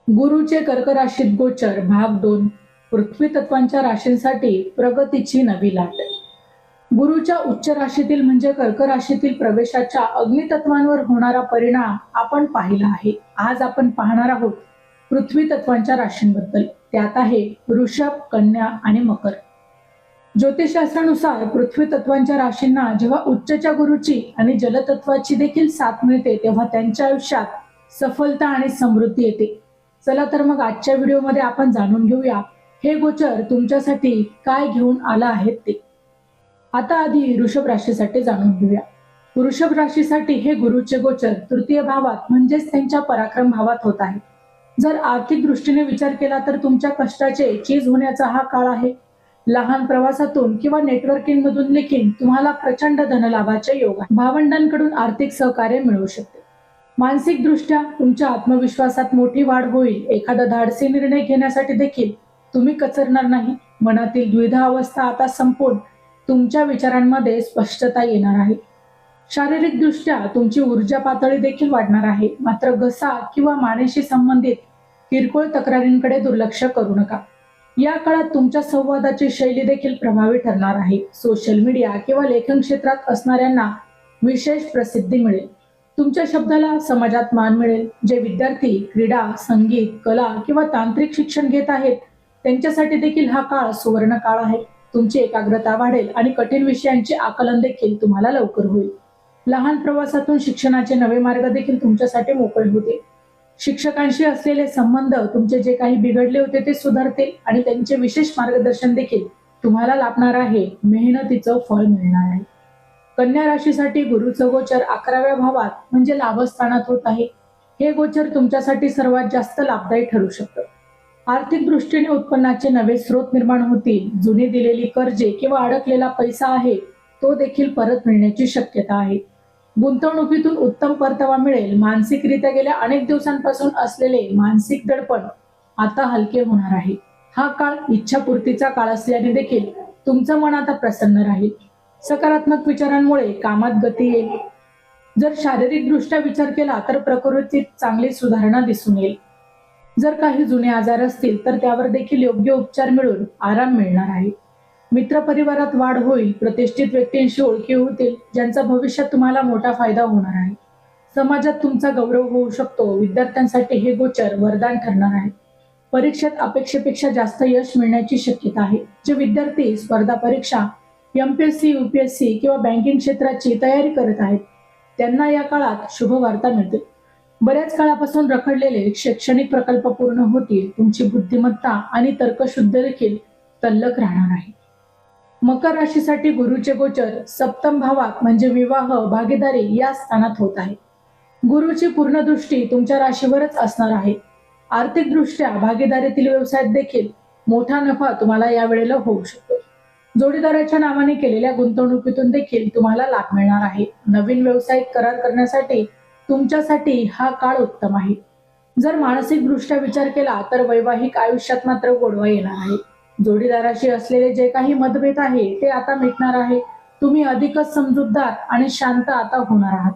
गुरुचे कर्क राशीत गोचर भाग 2. पृथ्वी तत्वांच्या राशींसाठी प्रगतीची नवी लाट. गुरुच्या उच्च राशीतील म्हणजे कर्क राशीतील प्रवेशाच्या अग्नितत्वांवर होणारा परिणाम आपण पाहिला आहे. आज आपण पाहणार आहोत पृथ्वी तत्वांच्या राशींबद्दल. त्यात आहे वृषभ, कन्या आणि मकर. ज्योतिषशास्त्रानुसार पृथ्वी तत्वांच्या राशींना जेव्हा उच्चच्या गुरुची आणि जलतत्वाची देखील साथ मिळते तेव्हा त्यांच्या आयुष्यात सफलता आणि समृद्धी येते. चला तर मग आजच्या व्हिडिओमध्ये आपण जाणून घेऊया हे गोचर तुमच्यासाठी काय घेऊन आला आहे ते. आता आधी वृषभ राशीसाठी जाणून घेऊया. वृषभ राशीसाठी हे गुरुचे गोचर तृतीय भावात म्हणजेच त्यांच्या पराक्रम भावात होत आहे. जर आर्थिक दृष्टीने विचार केला तर तुमच्या कष्टाचे चीज होण्याचा हा काळ आहे. लहान प्रवासातून किंवा नेटवर्किंग मधून देखील तुम्हाला प्रचंड धनलाभाचे योग आहे. भावंडांकडून आर्थिक सहकार्य मिळू शकते. मानसिक दृष्ट्या तुमच्या आत्मविश्वासात मोठी वाढ होईल. एखादा धाडसी निर्णय घेण्यासाठी देखील तुम्ही कचरणार नाही. मनातील द्विधा अवस्था आता संपून तुमच्या विचारांमध्ये स्पष्टता येणार आहे. शारीरिक दृष्ट्या तुमची ऊर्जा पातळी देखील वाढणार आहे. मात्र घसा किंवा मानेशी संबंधित किरकोळ तक्रारींकडे दुर्लक्ष करू नका. या काळात तुमच्या संवादाची शैली देखील प्रभावी ठरणार आहे. सोशल मीडिया किंवा लेखन क्षेत्रात असणाऱ्यांना विशेष प्रसिद्धी मिळेल. तुमच्या शब्दाला समाजात मान मिळेल. जे विद्यार्थी क्रीडा, संगीत, कला किंवा तांत्रिक शिक्षण घेत आहेत त्यांच्यासाठी देखील हा काळ सुवर्ण काळ आहे. तुमची एकाग्रता वाढेल आणि कठीण विषयांचे आकलन देखील तुम्हाला लवकर होईल. लहान प्रवासातून शिक्षणाचे नवे मार्ग देखील तुमच्यासाठी मोकळे होतील. शिक्षकांशी असलेले संबंध तुमचे जे काही बिघडले होते ते सुधारतील आणि त्यांचे विशेष मार्गदर्शन देखील तुम्हाला लाभणार आहे. मेहनतीचं फळ मिळणार आहे. कन्या राशीसाठी गुरुचं गोचर 11व्या भावात म्हणजे लाभस्थानात होत आहे. हे गोचर तुमच्यासाठी सर्वात जास्त लाभदायी ठरू शकतं. आर्थिक दृष्टीने उत्पन्नाचे नवे स्रोत निर्माण होतील. जुनी दिलेली कर्जे किंवा अडकलेला पैसा आहे तो देखील परत मिळण्याची शक्यता आहे. गुंतवणुकीतून उत्तम परतावा मिळेल. मानसिकरित्या गेल्या अनेक दिवसांपासून असलेले मानसिक दडपण आता हलके होणार आहे. हा काळ इच्छापूर्तीचा काळ असल्याने देखील तुमचं मन आता प्रसन्न राहील. सकारात्मक विचारांमुळे कामात गती येईल. जर शारीरिक दृष्ट्या विचार केला तर प्रकृतीत चांगली सुधारणा दिसून येईल. जर काही जुने आजार असतील तर त्यावर देखील योग्य उपचार मिळून आराम मिळणार आहे. मित्रपरिवारात वाढ होईल. प्रतिष्ठित व्यक्तींशी ओळखी होतील ज्यांचा भविष्यात तुम्हाला मोठा फायदा होणार आहे. समाजात तुमचा गौरव होऊ शकतो. विद्यार्थ्यांसाठी हे गोचर वरदान ठरणार आहे. परीक्षेत अपेक्षेपेक्षा जास्त यश मिळण्याची शक्यता आहे. जे विद्यार्थी स्पर्धा परीक्षा MPSC, UPSC किंवा बँकिंग क्षेत्राची तयारी करत आहेत त्यांना या काळात शुभ वार्ता मिळते. बऱ्याच काळापासून रखडलेले शैक्षणिक प्रकल्प पूर्ण होतील. तुमची बुद्धिमत्ता आणि तर्कशुद्धी देखील तल्लख राहणार आहे. मकर राशीसाठी गुरुचे गोचर सप्तम भावात म्हणजे विवाह, भागीदारी या स्थानात होत आहे. गुरुची पूर्ण दृष्टी तुमच्या राशीवरच असणार आहे. आर्थिक दृष्ट्या भागीदारीतील व्यवसायात देखील मोठा नफा तुम्हाला या वेळेला होऊ शकतो. जोडीदाराच्या नावाने केलेल्या गुंतवणुकीतून देखील तुम्हाला लाभ मिळणार आहे. नवीन व्यावसायिक करार करण्यासाठी तुमच्यासाठी हा काळ उत्तम आहे. जर मानसिक दृष्ट्या विचार केला तर वैवाहिक आयुष्यात मात्र गोडवा येणार आहे. जोडीदाराशी असलेले जे काही मतभेद आहे ते आता मिटणार आहे. तुम्ही अधिकच समजूतदार आणि शांत आता होणार आहात.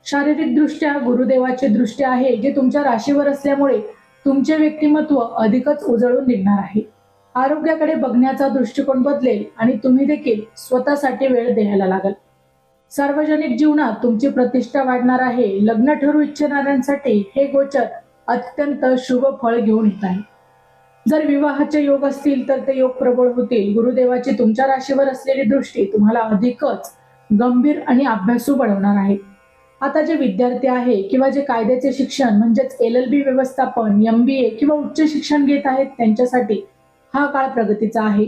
शारीरिक दृष्ट्या गुरुदेवाची दृष्टी आहे जे तुमच्या राशीवर असल्यामुळे तुमचे व्यक्तिमत्व अधिकच उजळून निघणार आहे. आरोग्याकडे बघण्याचा दृष्टिकोन बदलेल आणि तुम्ही देखील स्वतःसाठी वेळ द्यायला लागाल. सार्वजनिक जीवनात तुमची प्रतिष्ठा वाढणार आहे. लग्न ठरू इच्छिणाऱ्यांसाठी हे गोचर अत्यंत शुभ फळ घेऊन येत आहे. जर विवाहाचे योग असतील तर ते योग प्रबळ होतील. गुरुदेवाची तुमच्या राशीवर असलेली दृष्टी तुम्हाला अधिकच गंभीर आणि अभ्यासू बनवणार आहे. आता जे विद्यार्थी आहे किंवा जे कायद्याचे शिक्षण म्हणजेच LLB व्यवस्थापन, MBA किंवा उच्च शिक्षण घेत आहेत त्यांच्यासाठी हा काळ प्रगतीचा आहे.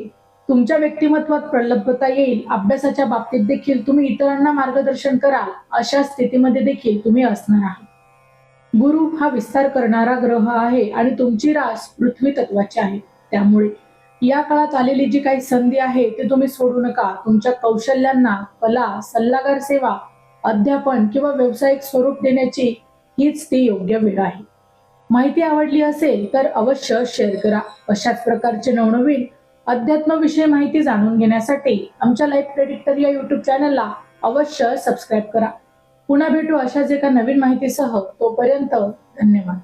तुमच्या व्यक्तिमत्वात प्रलब्धता येईल. अभ्यासाच्या बाबतीत देखील तुम्ही इतरांना मार्गदर्शन कराल अशा स्थितीमध्ये देखील तुम्ही असणार आहात. गुरु हा विस्तार करणारा ग्रह आहे आणि तुमची रास पृथ्वी तत्वाची आहे. त्यामुळे या काळात आलेली जी काही संधी आहे ती तुम्ही सोडू नका. तुमच्या कौशल्यांना कला, सल्लागार सेवा, अध्यापन किंवा व्यावसायिक स्वरूप देण्याची हीच ती योग्य वेळ आहे. माहिती आवडली असेल तर अवश्य शेअर करा. अशाच प्रकारचे नवनवीन अध्यात्मविषयी माहिती जाणून घेण्यासाठी आमच्या लाईफ प्रेडिक्टर या YouTube चॅनलला अवश्य सबस्क्राईब करा. पुन्हा भेटू अशाच एका नवीन माहितीसह. तोपर्यंत धन्यवाद.